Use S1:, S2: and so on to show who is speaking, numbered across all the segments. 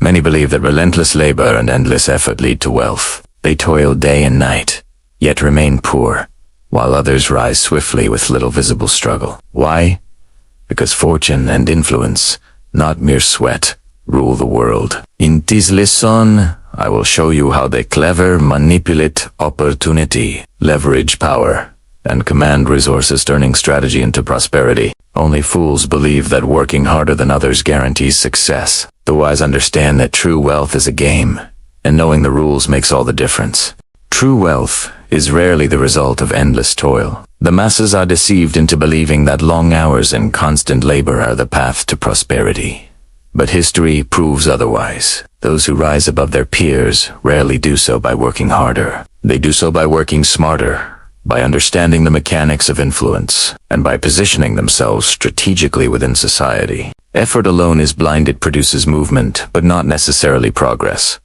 S1: Many believe that relentless labor and endless effort lead to wealth. They toil day and night, yet remain poor, while others rise swiftly with little visible struggle. Why? Because fortune and influence, not mere sweat, rule the world. In this lesson, I will show you how they clever manipulate opportunity, leverage power, and command resources, turning strategy into prosperity. Only fools believe that working harder than others guarantees success. The wise understand that true wealth is a game, and knowing the rules makes all the difference. True wealth is rarely the result of endless toil. The masses are deceived into believing that long hours and constant labor are the path to prosperity. But history proves otherwise. Those who rise above their peers rarely do so by working harder. They do so by working smarter, by understanding the mechanics of influence, and by positioning themselves strategically within society. Effort alone is blind. It produces movement, but not necessarily progress.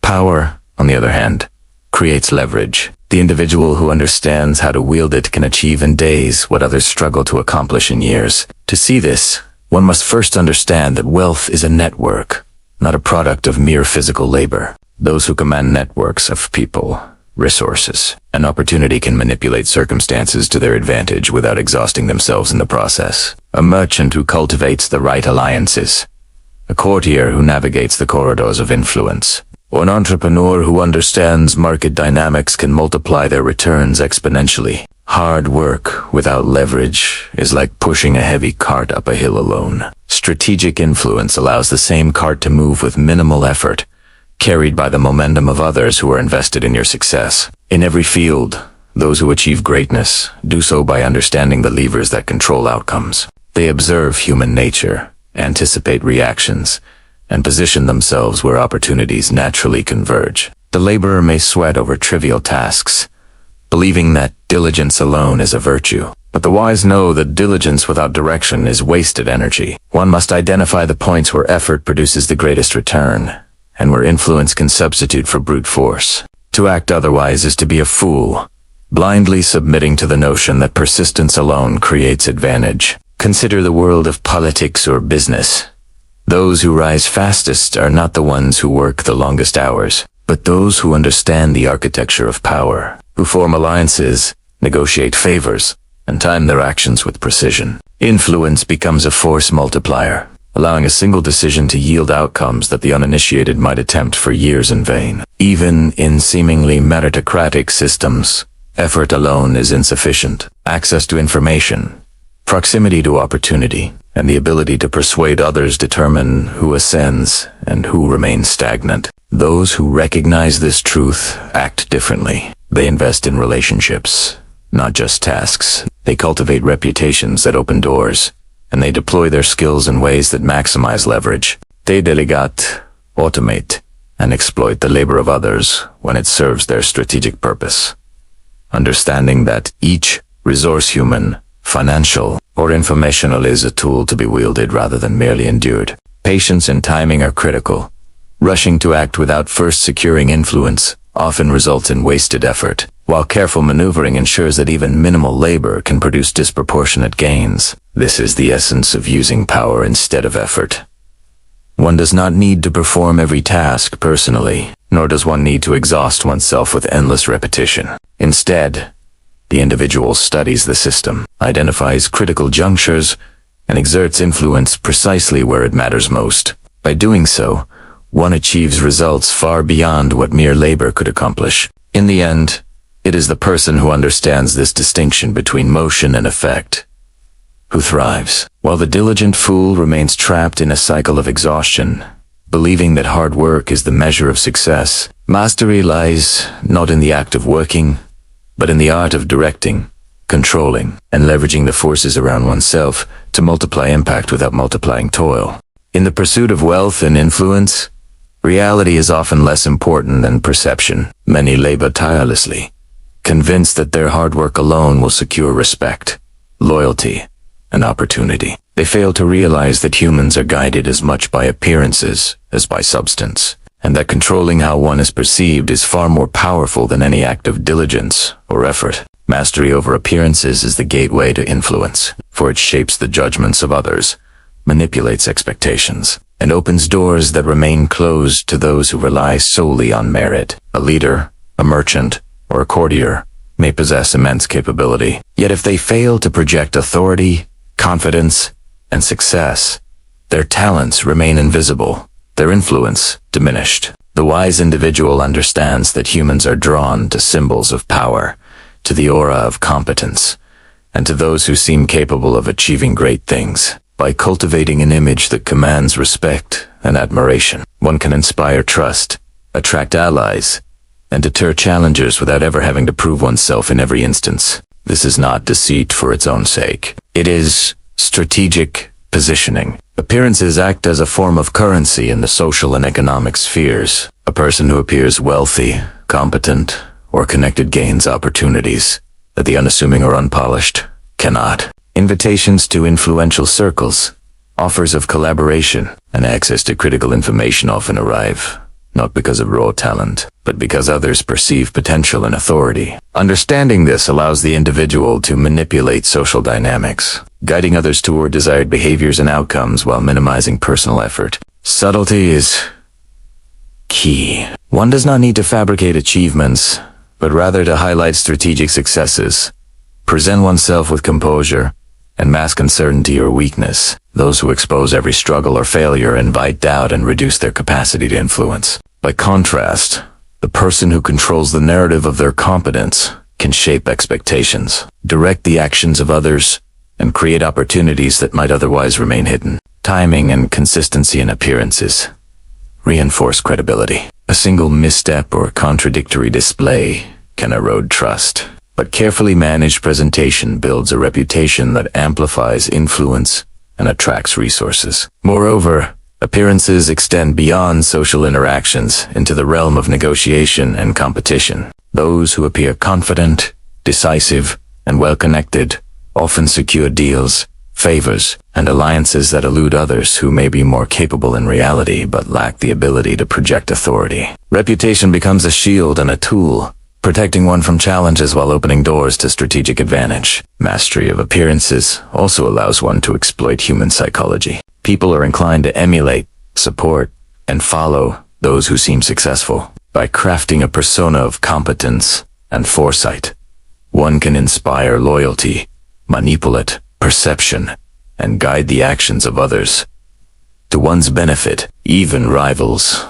S1: Power, on the other hand, creates leverage. The individual who understands how to wield it can achieve in days what others struggle to accomplish in years. To see this, one must first understand that wealth is a network, not a product of mere physical labor. Those who command networks of people, resources, and opportunity can manipulate circumstances to their advantage without exhausting themselves in the process. A merchant who cultivates the right alliances, a courtier who navigates the corridors of influence, or an entrepreneur who understands market dynamics can multiply their returns exponentially. Hard work without leverage is like pushing a heavy cart up a hill alone. Strategic influence allows the same cart to move with minimal effort, carried by the momentum of others who are invested in your success. In every field, those who achieve greatness do so by understanding the levers that control outcomes. They observe human nature, anticipate reactions, and position themselves where opportunities naturally converge. The laborer may sweat over trivial tasks, believing that diligence alone is a virtue. But the wise know that diligence without direction is wasted energy. One must identify the points where effort produces the greatest return, and where influence can substitute for brute force. To act otherwise is to be a fool, blindly submitting to the notion that persistence alone creates advantage. Consider the world of politics or business. Those who rise fastest are not the ones who work the longest hours, but those who understand the architecture of power, who form alliances, negotiate favors, and time their actions with precision. Influence becomes a force multiplier, allowing a single decision to yield outcomes that the uninitiated might attempt for years in vain. Even in seemingly meritocratic systems, effort alone is insufficient. Access to information, proximity to opportunity, and the ability to persuade others determine who ascends and who remains stagnant. Those who recognize this truth act differently. They invest in relationships, not just tasks. They cultivate reputations that open doors, and they deploy their skills in ways that maximize leverage. They delegate, automate, and exploit the labor of others when it serves their strategic purpose. Understanding that each resource, human, financial, or informational, is a tool to be wielded rather than merely endured. Patience and timing are critical. Rushing to act without first securing influence often results in wasted effort, while careful maneuvering ensures that even minimal labor can produce disproportionate gains. This is the essence of using power instead of effort. One does not need to perform every task personally, nor does one need to exhaust oneself with endless repetition. Instead, the individual studies the system, identifies critical junctures, and exerts influence precisely where it matters most. By doing so, one achieves results far beyond what mere labor could accomplish. In the end, it is the person who understands this distinction between motion and effect who thrives, while the diligent fool remains trapped in a cycle of exhaustion, believing that hard work is the measure of success. Mastery lies not in the act of working, but in the art of directing, controlling, and leveraging the forces around oneself to multiply impact without multiplying toil. In the pursuit of wealth and influence, reality is often less important than perception. Many labor tirelessly, convinced that their hard work alone will secure respect, loyalty, and opportunity. They fail to realize that humans are guided as much by appearances as by substance, and that controlling how one is perceived is far more powerful than any act of diligence or effort. Mastery over appearances is the gateway to influence, for it shapes the judgments of others, manipulates expectations, and opens doors that remain closed to those who rely solely on merit. A leader, a merchant, or a courtier may possess immense capability, yet if they fail to project authority, confidence, and success, their talents remain invisible, their influence diminished. The wise individual understands that humans are drawn to symbols of power, to the aura of competence, and to those who seem capable of achieving great things. By cultivating an image that commands respect and admiration, one can inspire trust, attract allies, and deter challengers without ever having to prove oneself in every instance. This is not deceit for its own sake. It is strategic positioning. Appearances act as a form of currency in the social and economic spheres. A person who appears wealthy, competent, or connected gains opportunities that the unassuming or unpolished cannot. Invitations to influential circles, offers of collaboration, and access to critical information often arrive, not because of raw talent, but because others perceive potential and authority. Understanding this allows the individual to manipulate social dynamics, guiding others toward desired behaviors and outcomes while minimizing personal effort. Subtlety is key. One does not need to fabricate achievements, but rather to highlight strategic successes, present oneself with composure, and mask uncertainty or weakness. Those who expose every struggle or failure invite doubt and reduce their capacity to influence. By contrast, the person who controls the narrative of their competence can shape expectations, direct the actions of others, and create opportunities that might otherwise remain hidden. Timing and consistency in appearances reinforce credibility. A single misstep or contradictory display can erode trust, but carefully managed presentation builds a reputation that amplifies influence and attracts resources. Moreover, appearances extend beyond social interactions into the realm of negotiation and competition. Those who appear confident, decisive, and well-connected often secure deals, favors, and alliances that elude others who may be more capable in reality but lack the ability to project authority. Reputation becomes a shield and a tool, protecting one from challenges while opening doors to strategic advantage. Mastery of appearances also allows one to exploit human psychology. People are inclined to emulate, support, and follow those who seem successful. By crafting a persona of competence and foresight, one can inspire loyalty, manipulate perception, and guide the actions of others to one's benefit. Even rivals,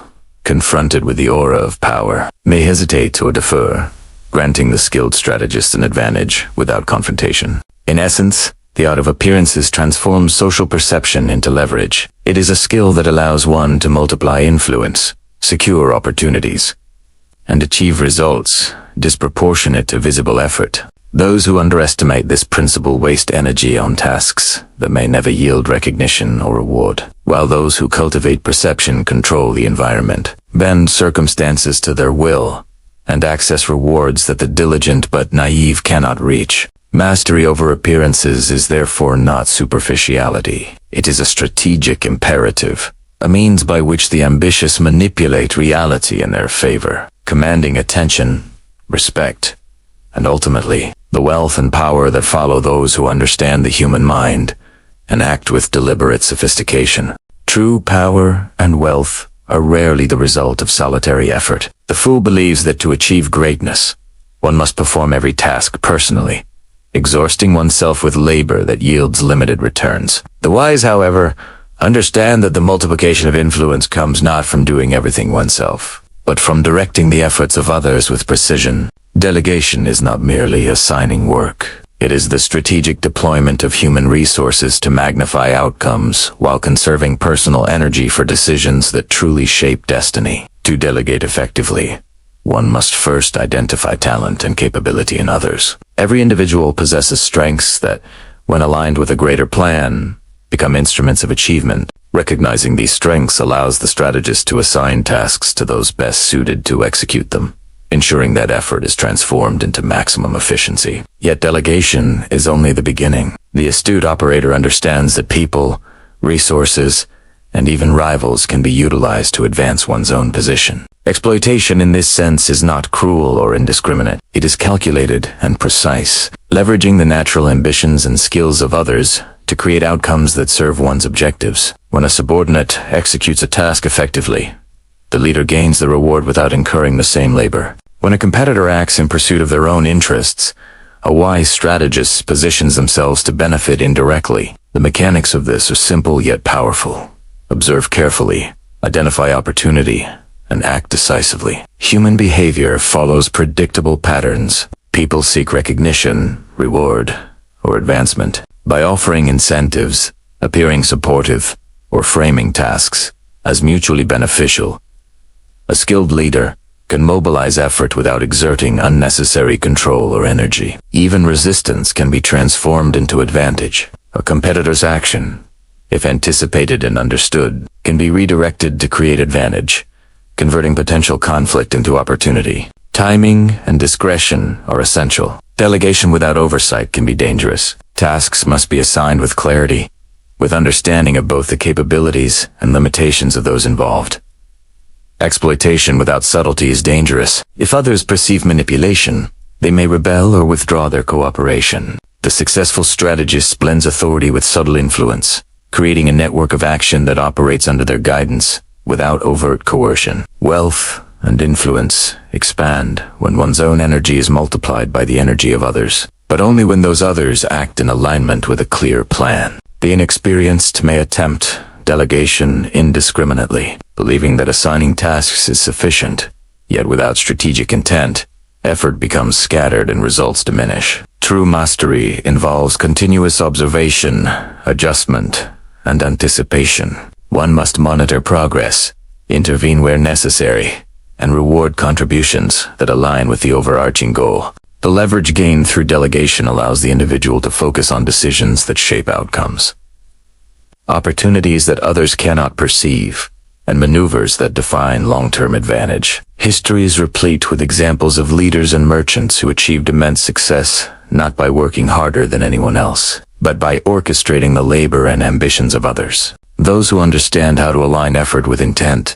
S1: confronted with the aura of power, may hesitate or defer, granting the skilled strategist an advantage without confrontation. In essence, the art of appearances transforms social perception into leverage. It is a skill that allows one to multiply influence, secure opportunities, and achieve results disproportionate to visible effort. Those who underestimate this principle waste energy on tasks that may never yield recognition or reward, while those who cultivate perception control the environment, bend circumstances to their will, and access rewards that the diligent but naive cannot reach. Mastery over appearances is therefore not superficiality. It is a strategic imperative, a means by which the ambitious manipulate reality in their favor, commanding attention, respect, and ultimately, the wealth and power that follow those who understand the human mind and act with deliberate sophistication. True power and wealth are rarely the result of solitary effort. The fool believes that to achieve greatness, one must perform every task personally, exhausting oneself with labor that yields limited returns. The wise, however, understand that the multiplication of influence comes not from doing everything oneself, but from directing the efforts of others with precision. Delegation is not merely assigning work. It is the strategic deployment of human resources to magnify outcomes while conserving personal energy for decisions that truly shape destiny. To delegate effectively, one must first identify talent and capability in others. Every individual possesses strengths that, when aligned with a greater plan, become instruments of achievement. Recognizing these strengths allows the strategist to assign tasks to those best suited to execute them, ensuring that effort is transformed into maximum efficiency. Yet delegation is only the beginning. The astute operator understands that people, resources, and even rivals can be utilized to advance one's own position. Exploitation in this sense is not cruel or indiscriminate. It is calculated and precise, leveraging the natural ambitions and skills of others to create outcomes that serve one's objectives. When a subordinate executes a task effectively, the leader gains the reward without incurring the same labor. When a competitor acts in pursuit of their own interests, a wise strategist positions themselves to benefit indirectly. The mechanics of this are simple yet powerful. Observe carefully, identify opportunity, and act decisively. Human behavior follows predictable patterns. People seek recognition, reward, or advancement. By offering incentives, appearing supportive, or framing tasks as mutually beneficial, a skilled leader can mobilize effort without exerting unnecessary control or energy. Even resistance can be transformed into advantage. A competitor's action, if anticipated and understood, can be redirected to create advantage, converting potential conflict into opportunity. Timing and discretion are essential. Delegation without oversight can be dangerous. Tasks must be assigned with clarity, with understanding of both the capabilities and limitations of those involved. Exploitation without subtlety is dangerous. If others perceive manipulation, they may rebel or withdraw their cooperation. The successful strategist blends authority with subtle influence, creating a network of action that operates under their guidance without overt coercion. Wealth and influence expand when one's own energy is multiplied by the energy of others, but only when those others act in alignment with a clear plan. The inexperienced may attempt delegation indiscriminately, believing that assigning tasks is sufficient, yet without strategic intent, effort becomes scattered and results diminish. True mastery involves continuous observation, adjustment, and anticipation. One must monitor progress, intervene where necessary, and reward contributions that align with the overarching goal. The leverage gained through delegation allows the individual to focus on decisions that shape outcomes, opportunities that others cannot perceive, and maneuvers that define long-term advantage. History is replete with examples of leaders and merchants who achieved immense success not by working harder than anyone else, but by orchestrating the labor and ambitions of others. Those who understand how to align effort with intent,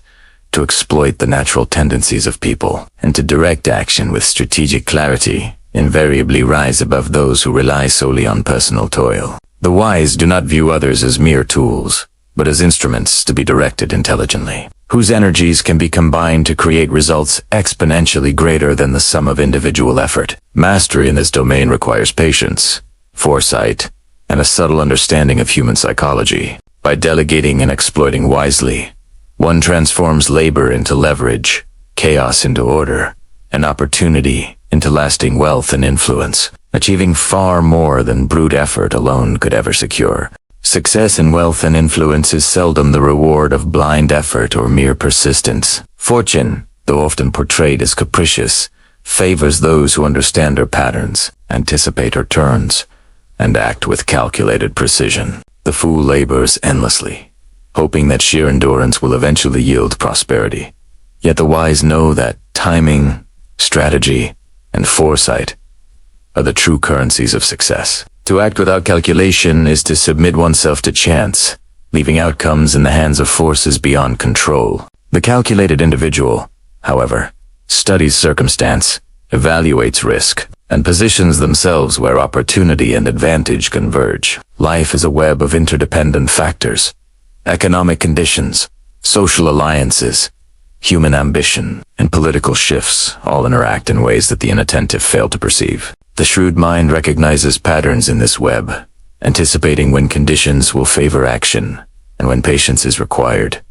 S1: to exploit the natural tendencies of people, and to direct action with strategic clarity, invariably rise above those who rely solely on personal toil. The wise do not view others as mere tools, but as instruments to be directed intelligently, whose energies can be combined to create results exponentially greater than the sum of individual effort. Mastery in this domain requires patience, foresight, and a subtle understanding of human psychology. By delegating and exploiting wisely, one transforms labor into leverage, chaos into order, and opportunity into lasting wealth and influence, achieving far more than brute effort alone could ever secure. Success in wealth and influence is seldom the reward of blind effort or mere persistence. Fortune, though often portrayed as capricious, favors those who understand her patterns, anticipate her turns, and act with calculated precision. The fool labors endlessly, hoping that sheer endurance will eventually yield prosperity. Yet the wise know that timing, strategy, and foresight are the true currencies of success. To act without calculation is to submit oneself to chance, leaving outcomes in the hands of forces beyond control. The calculated individual, however, studies circumstance, evaluates risk, and positions themselves where opportunity and advantage converge. Life is a web of interdependent factors. Economic conditions, social alliances, human ambition, and political shifts all interact in ways that the inattentive fail to perceive. The shrewd mind recognizes patterns in this web, anticipating when conditions will favor action and when patience is required.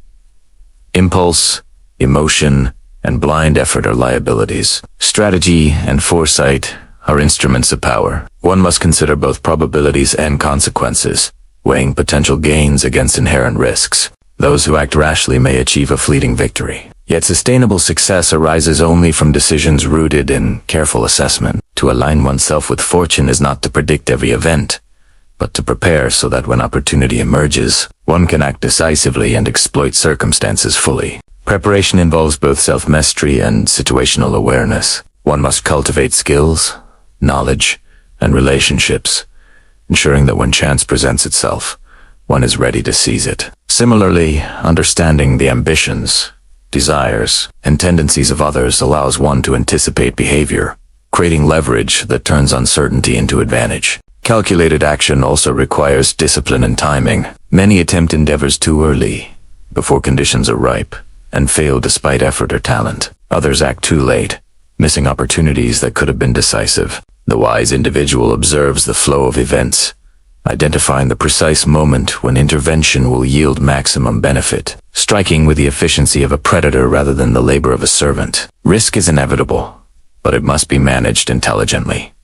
S1: Impulse, emotion, and blind effort are liabilities. Strategy and foresight are instruments of power. One must consider both probabilities and consequences, weighing potential gains against inherent risks. Those who act rashly may achieve a fleeting victory. Yet sustainable success arises only from decisions rooted in careful assessment. To align oneself with fortune is not to predict every event, but to prepare so that when opportunity emerges, one can act decisively and exploit circumstances fully. Preparation involves both self-mastery and situational awareness. One must cultivate skills, knowledge, and relationships, ensuring that when chance presents itself, one is ready to seize it. Similarly, understanding the ambitions, desires, and tendencies of others allows one to anticipate behavior, creating leverage that turns uncertainty into advantage. Calculated action also requires discipline and timing. Many attempt endeavors too early, before conditions are ripe, and fail despite effort or talent. Others act too late, missing opportunities that could have been decisive. The wise individual observes the flow of events, identifying the precise moment when intervention will yield maximum benefit, striking with the efficiency of a predator rather than the labor of a servant. Risk is inevitable, but it must be managed intelligently.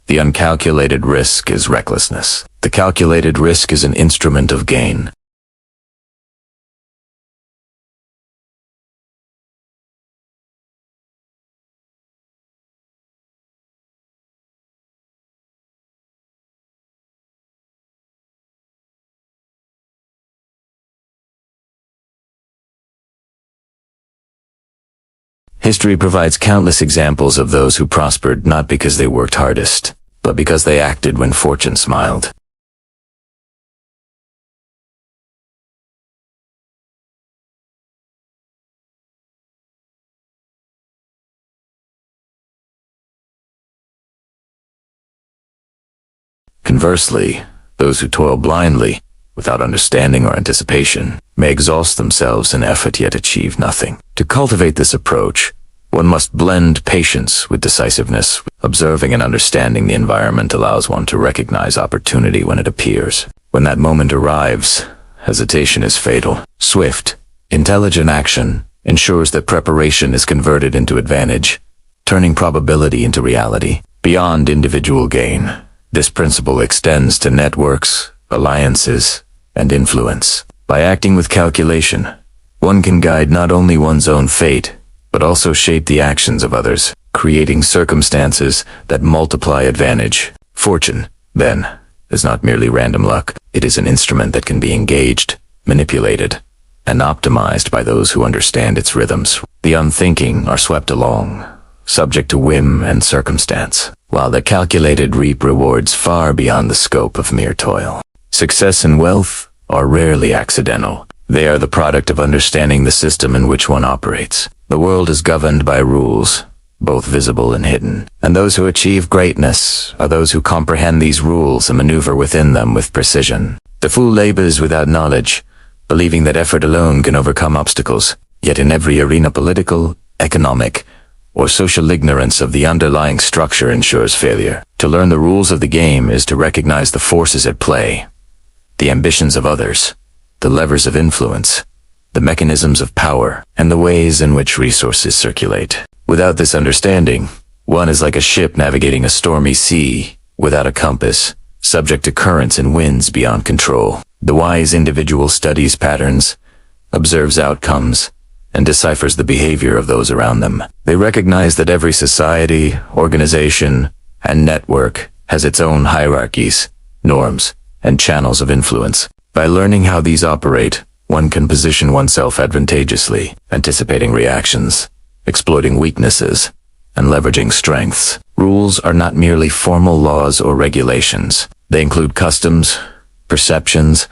S1: The uncalculated risk is recklessness. The calculated risk is an instrument of gain. History provides countless examples of those who prospered not because they worked hardest, but because they acted when fortune smiled. Conversely, those who toil blindly, without understanding or anticipation, may exhaust themselves in effort yet achieve nothing. To cultivate this approach, one must blend patience with decisiveness. Observing and understanding the environment allows one to recognize opportunity when it appears. When that moment arrives, hesitation is fatal. Swift, intelligent action ensures that preparation is converted into advantage, turning probability into reality. Beyond individual gain, this principle extends to networks, alliances, and influence. By acting with calculation, one can guide not only one's own fate, but also shape the actions of others, creating circumstances that multiply advantage. Fortune, then, is not merely random luck. It is an instrument that can be engaged, manipulated, and optimized by those who understand its rhythms. The unthinking are swept along, subject to whim and circumstance, while the calculated reap rewards far beyond the scope of mere toil. Success and wealth are rarely accidental. They are the product of understanding the system in which one operates. The world is governed by rules, both visible and hidden, and those who achieve greatness are those who comprehend these rules and maneuver within them with precision. The fool labors without knowledge, believing that effort alone can overcome obstacles. Yet in every arena, political, economic, or social, ignorance of the underlying structure ensures failure. To learn the rules of the game is to recognize the forces at play, the ambitions of others, the levers of influence, the mechanisms of power, and the ways in which resources circulate. Without this understanding, one is like a ship navigating a stormy sea without a compass, subject to currents and winds beyond control. The wise individual studies patterns, observes outcomes, and deciphers the behavior of those around them. They recognize that every society, organization, and network has its own hierarchies, norms, and channels of influence. By learning how these operate, one can position oneself advantageously, anticipating reactions, exploiting weaknesses, and leveraging strengths. Rules are not merely formal laws or regulations. They include customs, perceptions,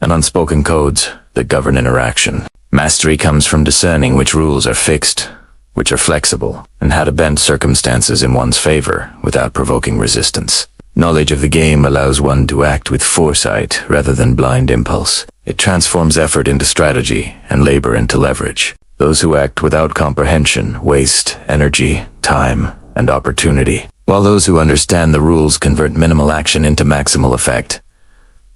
S1: and unspoken codes that govern interaction. Mastery comes from discerning which rules are fixed, which are flexible, and how to bend circumstances in one's favor without provoking resistance. Knowledge of the game allows one to act with foresight rather than blind impulse. It transforms effort into strategy and labor into leverage. Those who act without comprehension waste energy, time, and opportunity, while those who understand the rules convert minimal action into maximal effect.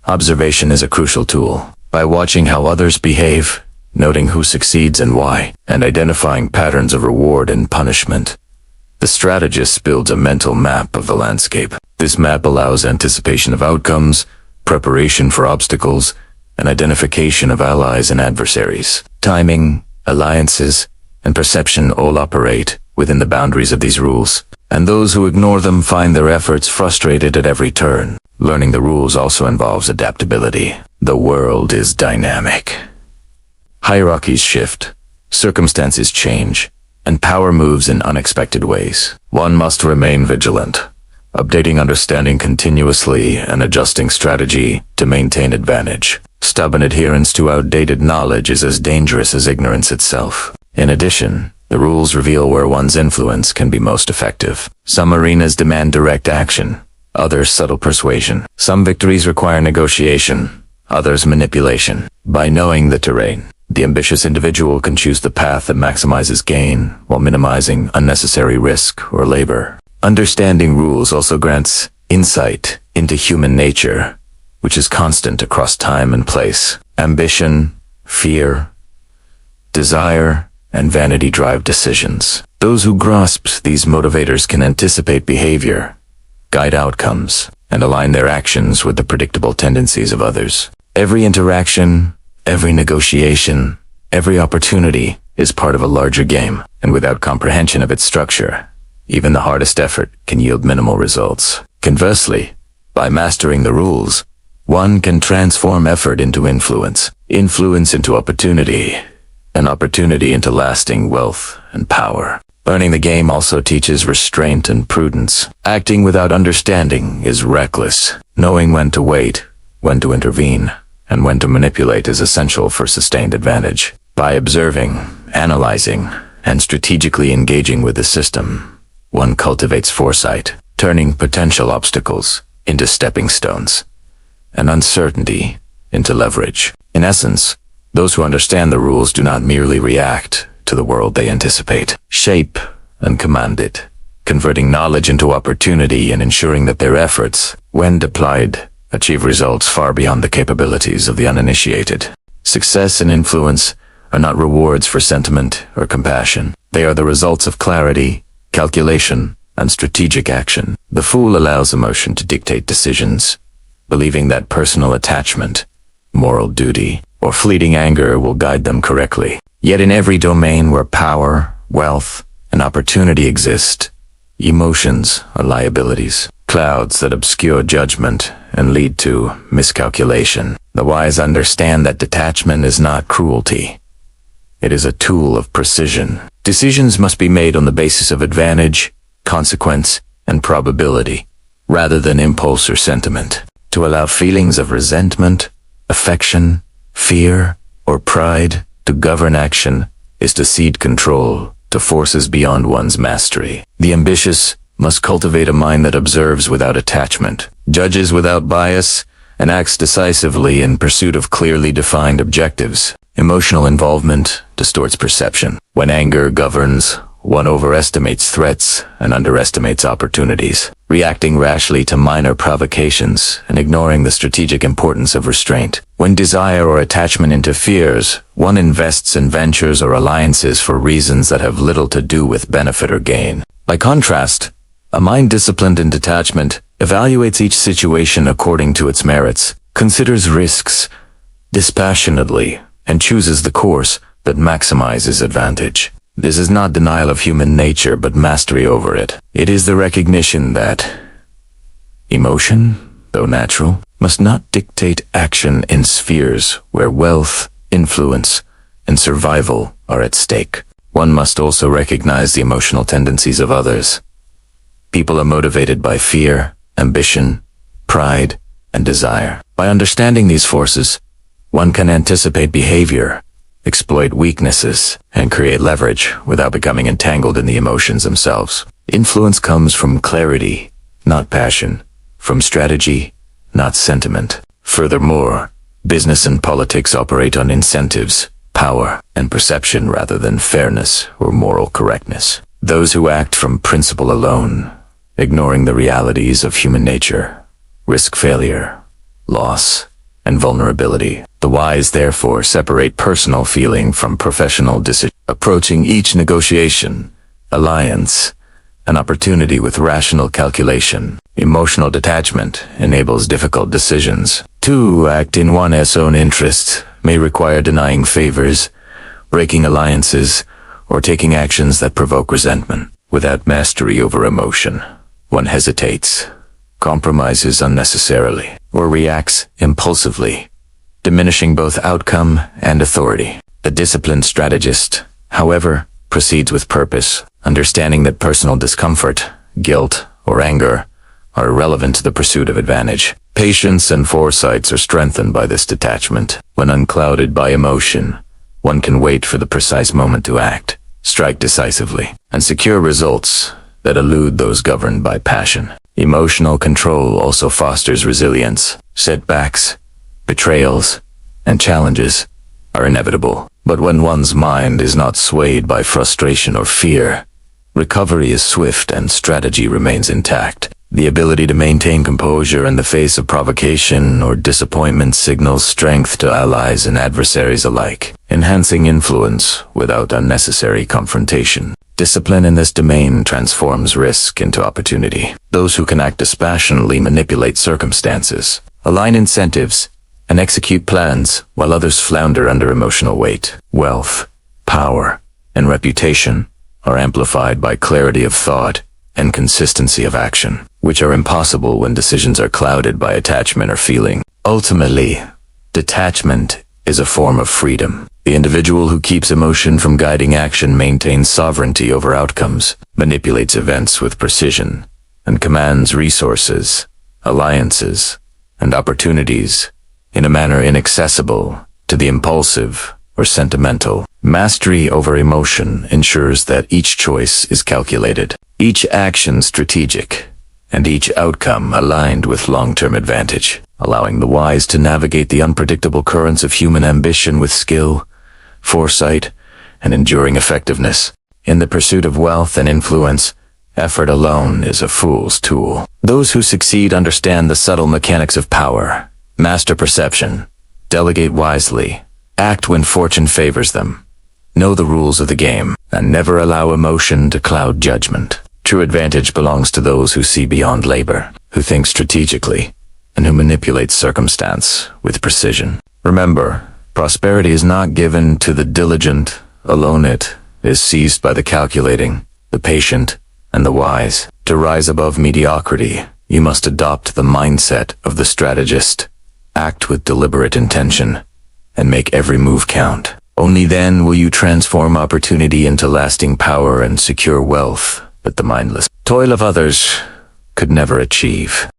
S1: Observation is a crucial tool. By watching how others behave, noting who succeeds and why, and identifying patterns of reward and punishment, the strategist builds a mental map of the landscape. This map allows anticipation of outcomes, preparation for obstacles, and identification of allies and adversaries. Timing, alliances, and perception all operate within the boundaries of these rules, and those who ignore them find their efforts frustrated at every turn. Learning the rules also involves adaptability. The world is dynamic. Hierarchies shift, circumstances change, and power moves in unexpected ways. One must remain vigilant, updating understanding continuously and adjusting strategy to maintain advantage. Stubborn adherence to outdated knowledge is as dangerous as ignorance itself. In addition, the rules reveal where one's influence can be most effective. Some arenas demand direct action, others subtle persuasion. Some victories require negotiation, others' manipulation. By knowing the terrain, the ambitious individual can choose the path that maximizes gain while minimizing unnecessary risk or labor. Understanding rules also grants insight into human nature, which is constant across time and place. Ambition, fear, desire, and vanity drive decisions. Those who grasp these motivators can anticipate behavior, guide outcomes, and align their actions with the predictable tendencies of others. Every interaction, every negotiation, every opportunity is part of a larger game, and without comprehension of its structure, even the hardest effort can yield minimal results. Conversely, by mastering the rules, one can transform effort into influence, influence into opportunity, and opportunity into lasting wealth and power. Learning the game also teaches restraint and prudence. Acting without understanding is reckless. Knowing when to wait, when to intervene, and when to manipulate is essential for sustained advantage. By observing, analyzing, and strategically engaging with the system, one cultivates foresight, turning potential obstacles into stepping stones, and uncertainty into leverage. In essence, those who understand the rules do not merely react to the world they anticipate, shape and command it, converting knowledge into opportunity and ensuring that their efforts, when deployed, achieve results far beyond the capabilities of the uninitiated. Success and influence are not rewards for sentiment or compassion. They are the results of clarity, calculation, and strategic action. The fool allows emotion to dictate decisions, believing that personal attachment, moral duty, or fleeting anger will guide them correctly. Yet in every domain where power, wealth, and opportunity exist, emotions are liabilities, clouds that obscure judgment and lead to miscalculation. The wise understand that detachment is not cruelty. It is a tool of precision. Decisions must be made on the basis of advantage, consequence, and probability, rather than impulse or sentiment. To allow feelings of resentment, affection, fear, or pride to govern action is to cede control to forces beyond one's mastery. The ambitious must cultivate a mind that observes without attachment, judges without bias, and acts decisively in pursuit of clearly defined objectives. Emotional involvement distorts perception. When anger governs, one overestimates threats and underestimates opportunities, reacting rashly to minor provocations and ignoring the strategic importance of restraint. When desire or attachment interferes, one invests in ventures or alliances for reasons that have little to do with benefit or gain. By contrast, a mind disciplined in detachment evaluates each situation according to its merits, considers risks dispassionately, and chooses the course that maximizes advantage. This is not denial of human nature, but mastery over it. It is the recognition that emotion, though natural, must not dictate action in spheres where wealth, influence, and survival are at stake. One must also recognize the emotional tendencies of others. People are motivated by fear, ambition, pride, and desire. By understanding these forces, one can anticipate behavior, exploit weaknesses, and create leverage without becoming entangled in the emotions themselves. Influence comes from clarity, not passion, from strategy, not sentiment. Furthermore, business and politics operate on incentives, power, and perception rather than fairness or moral correctness. Those who act from principle alone, ignoring the realities of human nature, risk failure, loss, and vulnerability. The wise, therefore, separate personal feeling from professional decision, approaching each negotiation, alliance, and opportunity with rational calculation. Emotional detachment enables difficult decisions. To act in one's own interests may require denying favors, breaking alliances, or taking actions that provoke resentment. Without mastery over emotion, one hesitates, compromises unnecessarily, or reacts impulsively, diminishing both outcome and authority. The disciplined strategist, however, proceeds with purpose, understanding that personal discomfort, guilt, or anger are irrelevant to the pursuit of advantage. Patience and foresight are strengthened by this detachment. When unclouded by emotion, one can wait for the precise moment to act, strike decisively, and secure results that elude those governed by passion. Emotional control also fosters resilience. Setbacks, betrayals, and challenges are inevitable. But when one's mind is not swayed by frustration or fear, recovery is swift and strategy remains intact. The ability to maintain composure in the face of provocation or disappointment signals strength to allies and adversaries alike, enhancing influence without unnecessary confrontation. Discipline in this domain transforms risk into opportunity. Those who can act dispassionately manipulate circumstances, align incentives, and execute plans while others flounder under emotional weight. Wealth, power, and reputation are amplified by clarity of thought and consistency of action, which are impossible when decisions are clouded by attachment or feeling. Ultimately, detachment is a form of freedom. The individual who keeps emotion from guiding action maintains sovereignty over outcomes, manipulates events with precision, and commands resources, alliances, and opportunities in a manner inaccessible to the impulsive or sentimental. Mastery over emotion ensures that each choice is calculated, each action strategic, and each outcome aligned with long-term advantage, allowing the wise to navigate the unpredictable currents of human ambition with skill, foresight, and enduring effectiveness. In the pursuit of wealth and influence, effort alone is a fool's tool. Those who succeed understand the subtle mechanics of power, master perception, delegate wisely, act when fortune favors them, know the rules of the game, and never allow emotion to cloud judgment. True advantage belongs to those who see beyond labor, who think strategically, and who manipulate circumstance with precision. Remember, prosperity is not given to the diligent alone. It is seized by the calculating, the patient, and the wise. To rise above mediocrity, you must adopt the mindset of the strategist, act with deliberate intention, and make every move count. Only then will you transform opportunity into lasting power and secure wealth that the mindless toil of others could never achieve.